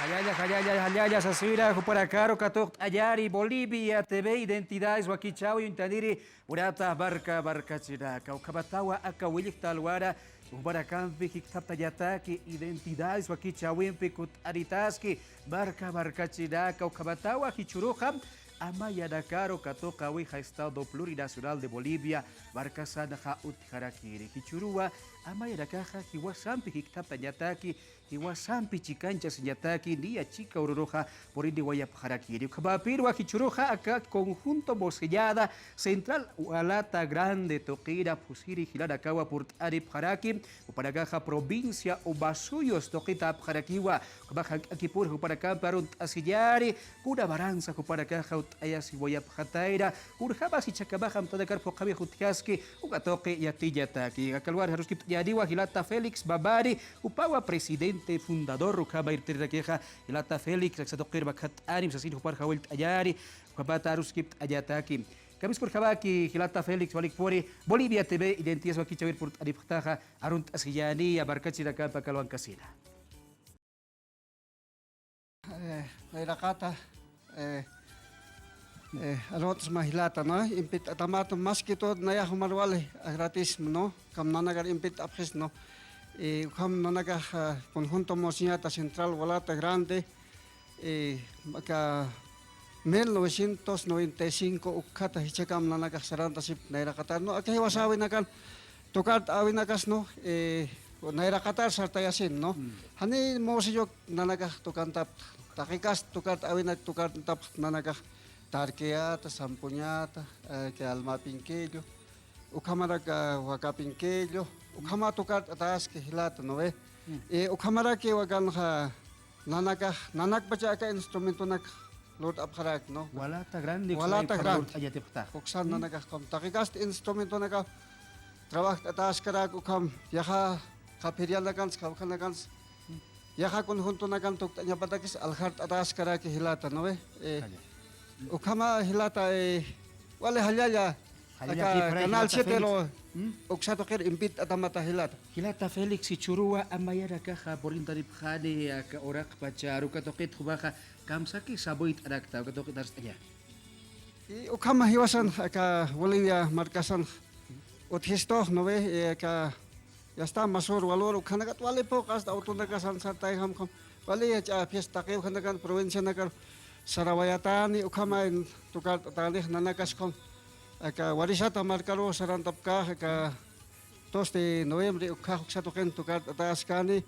Hayaya, Sasira, Juparacaro, Cato, Ayari, Bolivia, TV, Identidades, Huaquichao, Yuntadiri, Urata, Barca, Chiraca, Ucabatawa, Acawilik, Talwara, Ubarakampi, Hictapayataki, Identidades, Huaquichawimpi, Aritaski, Barca, Chiraca, Ucabatawa, Hichuruham, Amaya Dakaro, Catoca, Wija, Estado Plurinacional de Bolivia, Barca Sanaja, Utjarakiri, Hichurua, Amaya Dakaja, Hiwasampi, Hictapayataki, Iwasampi chicancha señataki dia chica uroroja por indi guayap harakiri. Kabapirwa kichuroja acá conjunto bosellada central Walata Grande Toquira Pusiri Gilarakawa por Arip Haraki Uparagaja provincia o Basuyos Toquita Harakiwa Kabaja Akipur Uparacam Parut Asillari Pura Baranza Uparagaja Ayasi Guayap Hataira Urjabas y Chacabajam Tadakar Pokabi Hutiaski Ugatoque Yatiyataki Akalwar Haruskip Yadiwa Gilata Félix Babari Upawa presidente fundador Rukaba Irtirakeja Ilata Félix Sadoqir Bakat Arim Sasin Hupar Hawelt Ayari Kabata Aruskip Ayataki Kamis por Habaki Hilata Félix Walik Pori Bolivia TV Identias Wakichawir por Ariptaja Arunt Asiyani Abarkachira Kampa Kalwan Kasina Irakata Arotas Mahilata no impit atamato más que todo naya humarwale gratis no kamnanagar impit apres no Ukam nanaga conjunto Mosiñata Central Walata Grande ka 1995 ukata hichakam nanaga saranta sip nairakatar no akhi wasawi nakan tokat awinakas no nairakatar sartayasin no hani mosiyok nanaga tokantap takikas tokat awinak tokat tap nanaga tarkeata sampuñata que alma pinquillo ukamaraga wakapinquillo Ukama tokat atas ke hilata no ukamara ke wagan ha nanak baca ka instrumento nak Lord Abharak no Walata Grande Ayatipta Oksan nanak kam takigas instrumento nak trabajo atas karak ukam yaha kapirial nakans nakans yaha conjunto nakan tok tanya patakis alhart atas karak hilata no ukama hilata wale halyaya Canal 7 lo uksato kir impit atamata hilata. Hilata Felix Ichurua amayara kaha porintarip khani ka orak pacharu katokit hubaha kamsaki saboit arakta katokit arstanya. Ukama hiwasan ka Bolivia markasan uthisto nove ka ya está masor valor ukanagat wale po kas autonagasan sartai ham kam wale ya fiesta ke ukanagan provincia nagar Sarawayatani ukama tukar tani nanakas kom Acá Warisata marcaro sarantapka acá 2 de noviembre ukha uksato ken tukar ataskani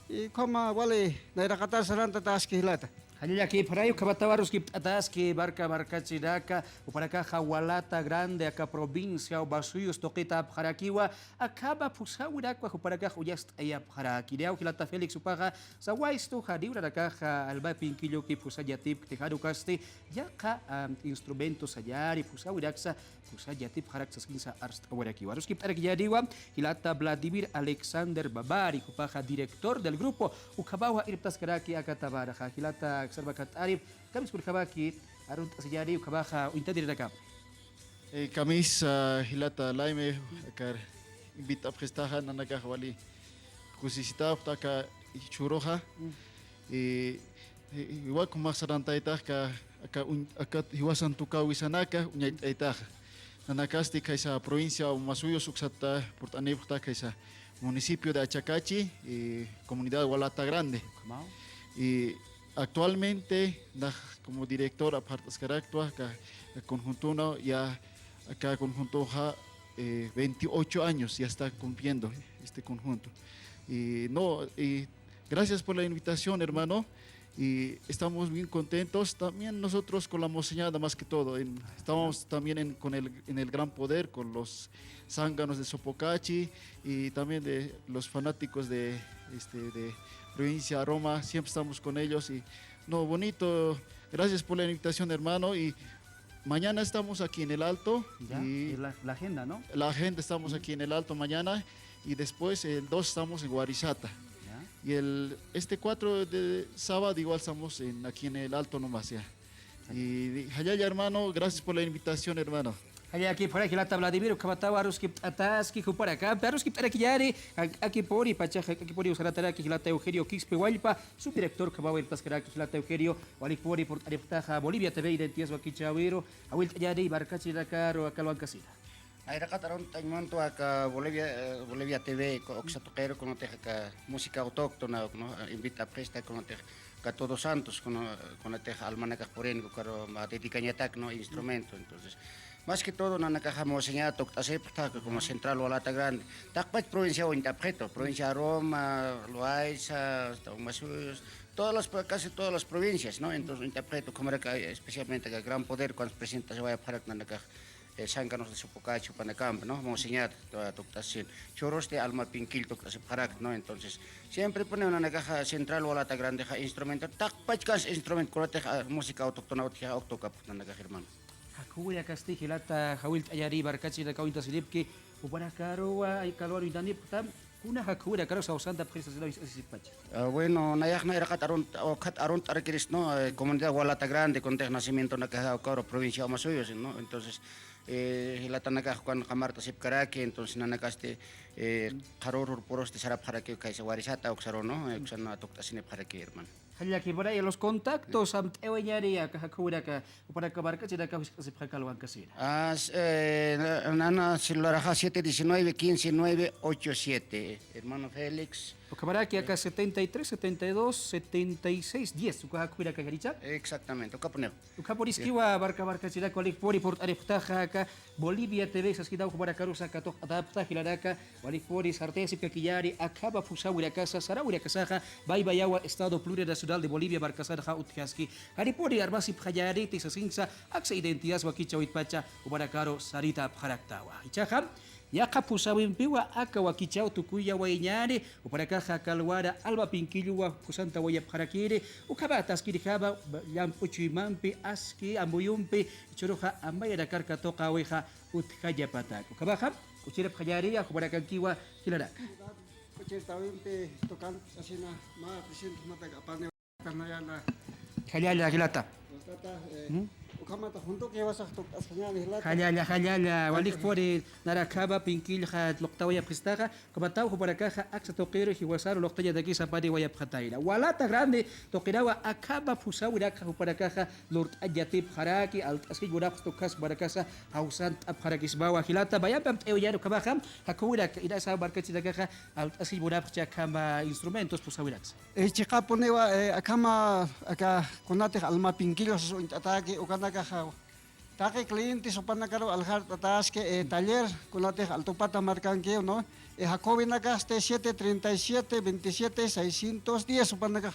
y como vale nairakatar saranta taski hilata Halila que para ello Cabatabarus que atas que barca chiraca o para acá Jawalata Grande acá provincia o Basuyos Toquita Harakiwa acaba pusawiraqua o para acá Huyast Ayap Harakireau Hilata Félix upaga sawaisto hadiura acá alba pinquillo que pusayatip tejado caste ya ka instrumentos ayari pusawiraxa pusayatip Haraksa skinsa arst Harakiwa Arus que para Yadiwa Hilata Vladimir Alexander Babari upaga director del grupo Ukabawa Irptas Karaki Akatabaraja Hilata Sarbakat Arif, kami seperti kabaki, arut sejari kabaha unta diri rakam. Kamis hilata laime kar invita prestahan nanaga wali kusisita taka churoha igual como saranta ita ka hiwasan tuka wisanaka unya ita nanakasti kaisa provincia o Masuyo suksata portane kaisa municipio de Achacachi y comunidad Walata Grande. Y actualmente, como director aparte acá conjunto ya acá conjunto 28 años ya está cumpliendo este conjunto. Y gracias por la invitación, hermano. Y estamos bien contentos también nosotros con la Mosiñada más que todo. Estamos también en el Gran Poder con los zánganos de Sopocachi y también de los fanáticos de provincia Roma, siempre estamos con ellos y bonito, gracias por la invitación, hermano, y mañana estamos aquí en el Alto. Ya, y la agenda, ¿no? La agenda estamos aquí en el Alto mañana y después el 2 estamos en Guarizata. Y este 4 de sábado igual estamos aquí en el Alto nomás ya. Y Hayaya, hermano, gracias por la invitación, hermano. Allá aquí por aquí la tabla de Vladimir, Kabatawa, Ruski, Ataski, Juparacá, Peruski, Paraquillari, aquí por y Pachaja, aquí por Usarata, Gilata Eugenio Quispe, Hualpa, subdirector Cabao, el Pascaraki, Gilata Eugenio, Walipori, por Areptaja, Bolivia TV, Identias, Wakichawiro, Awil Yari, Barcachi, Dakar, o Acaluan Casida. Ay rakataron tañmanto aka Bolivia TV oxatoquero con te música autóctona no invita a presta con te ka Todos Santos con te almanaca porénico caro mateticañatac no instrumento entonces más que todo na nakajamos señala toctase como central o lata grande takpach provincia o interpreto provincia Roma Loaiza Masuros casi todas las provincias no entonces interpreto como era especialmente el gran poder cuando presenta se vaya para nakaj sangkanos de Sopocacho, Panacamp, ¿no? Vamos a enseñar toda tocación. Choros de alma pinquil tocase parak, ¿no? Entonces, siempre pone una caja central o lata grande, instrumento, tak pachkas instrumento, colate música autóctona, autocap, nana caja hermano. Hakuya Castilla, lata, Hawil Ayari, Barcachi, la Cauita Silipki, Ubaracaro, y Calor y Danip, una Hakuya, Caro Sausanta, Presa de Sipacha. Bueno, Nayakna era Aront Arquiris, ¿no? Comunidad Gualata Grande, con nacimiento en la caja Caro, provincia de Amasuyos, ¿no? Entonces, la tanaka cuando Camarta Sipkaraki, entonces Nanacaste, Caror Poros de Sarap Haraki, Kaisa Warisata, Oxaro, ¿no? Oxana Toctasine Paraki, hermano. Hanya que por ahí los contactos am teoñaria que hakura que para acabar que se pracalwan casira. Nana celular 719 15987, hermano Félix. Acabará que acá 73 72 76 10 su hakura que garicha. Exactamente, caponeo. Ukaporiskiwa barca sira kolik pori port areftaja acá Bolivia TV saskida para carusa que adapta hilaraka walik pori sartesi kakiyari acaba fusawira casa sarawira kasaja baibayawa estado plurinacional de Bolivia barcasada utkaski haripori arbasi phayari tisasinsa aksa identidad wakicha uitpacha ubarakaro sarita pharaktawa ichaja Yaka pusawin piwa aka wakichao tukuya wainyari uparakaja kalwara alba pinkilua kusanta waya parakiri ukaba taskiri haba yampuchimampi aski ambuyumpi churuja ambaya da karka toka weja utkaya patak ukabaja uchira phayari ukubarakankiwa hilara Kuchirtawimpi tokan asina ma presidente mataga pane kanayana Halala hilata Ukamata junto que vas a tocar señales Halala walik pori narakaba pinkilja loktawaya pristaja kabatau uparakaja aksa toqiro hiwasaro loktaya daki sapari waya phataira walata grande toqirawa akaba pusawira uparakaja lord ajatip haraki al aski gurak tokas barakasa hausan apharakis bawa hilata bayam euyaro kabaham hakura ida sa barkachi dagaja al aski gurak chakama instrumentos pusawirax Chicaponewa akama aka konate alma pinkilos atake ukanaka Take cliente sopanakaro aljar tataske taller kunate altopata marcanque no Jacobi nagaste 737 27 610 sopanaka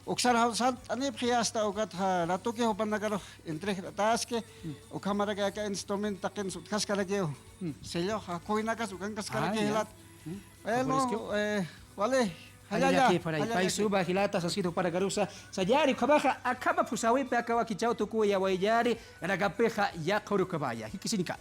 Oxar sant anepri hasta okat ratoke sopanakaro entre taske o cámara que instrumento taken kaskarake sello Jacobi nagas ukan kaskarake helat vale Allá para el país suba hilata sasido para garusa sayari kabaja akaba pusawi pe akawa kichao tuku ya wayari ragapeja ya koru kabaya hikisinika